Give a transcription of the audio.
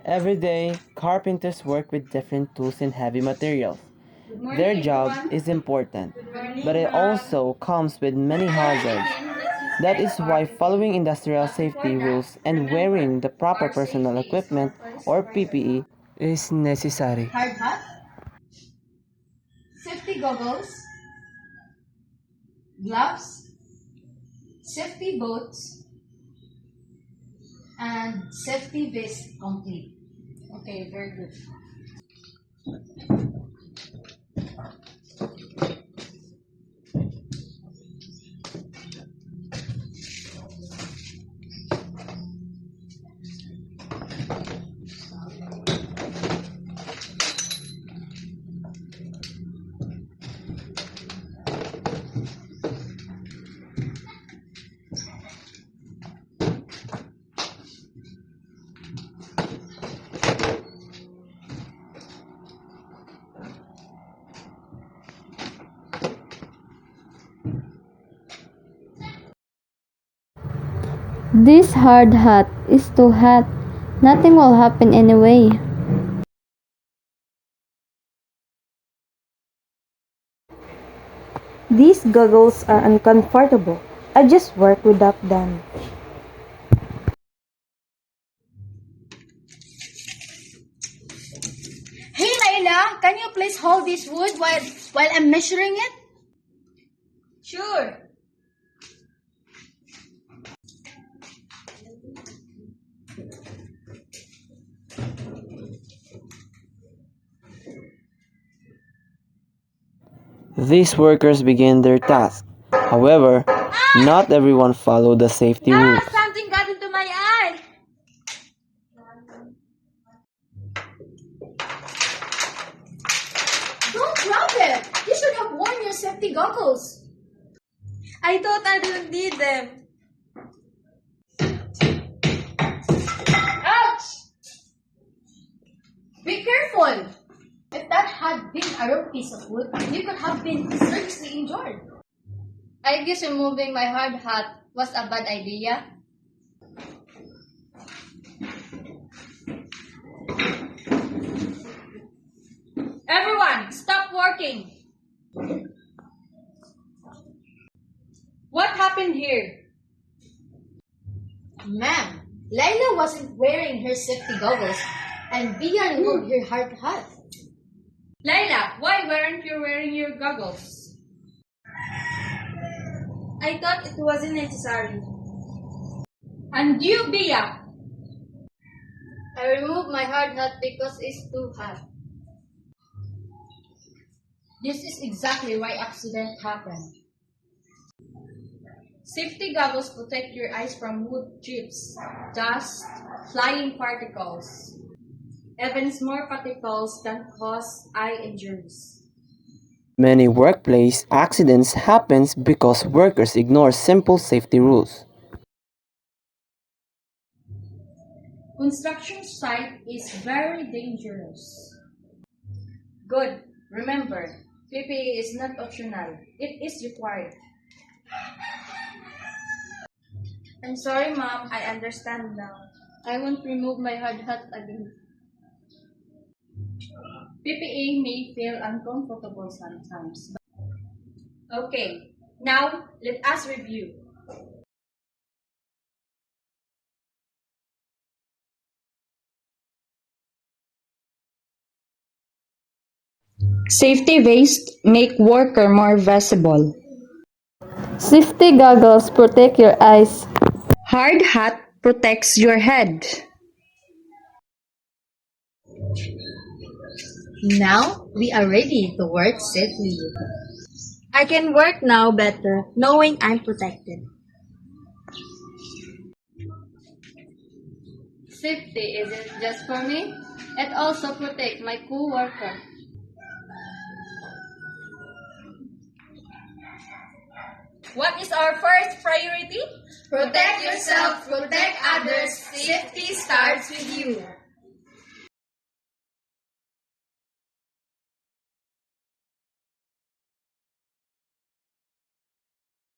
Every day, carpenters work with different tools and heavy materials. Their job is important, but it also comes with many hazards. That is why following industrial safety rules and wearing the proper personal equipment or PPE is necessary. Hard hat, safety goggles, gloves, safety boots, and safety vest complete. Okay, very good. This hard hat is too hot. Nothing will happen anyway. These goggles are uncomfortable. I just work without them. Hey Layla, can you please hold this wood while I'm measuring it? Sure. These workers begin their task. However, not everyone follow the safety rules. Something got into my eye. Don't grab it. You should have worn your safety goggles. I thought I didn't need them. Ouch! Be careful. If that had been a rough piece of wood, you could have been seriously injured. I guess removing my hard hat was a bad idea. Everyone, stop working. What happened here? Ma'am, Layla wasn't wearing her safety goggles and Bia removed her hard hat. Layla, why weren't you wearing your goggles? I thought it wasn't necessary. And you, Bia? I removed my hard hat because it's too hot. This is exactly why accident happened. Safety goggles protect your eyes from wood chips, dust, flying particles. Even small particles can cause eye injuries. Many workplace accidents happens because workers ignore simple safety rules. Construction site is very dangerous. Good. Remember, PPE is not optional. It is required. I'm sorry, Mom. I understand now. I won't remove my hard hat again. PPE may feel uncomfortable sometimes. Okay, now let us review. Safety vests make worker more visible. Safety goggles protect your eyes. Hard hat protects your head. Now we are ready to work safely. I can work now better, knowing I'm protected. Safety isn't just for me, it also protects my co-worker. What is our first priority? Protect yourself, protect others. Safety starts with you.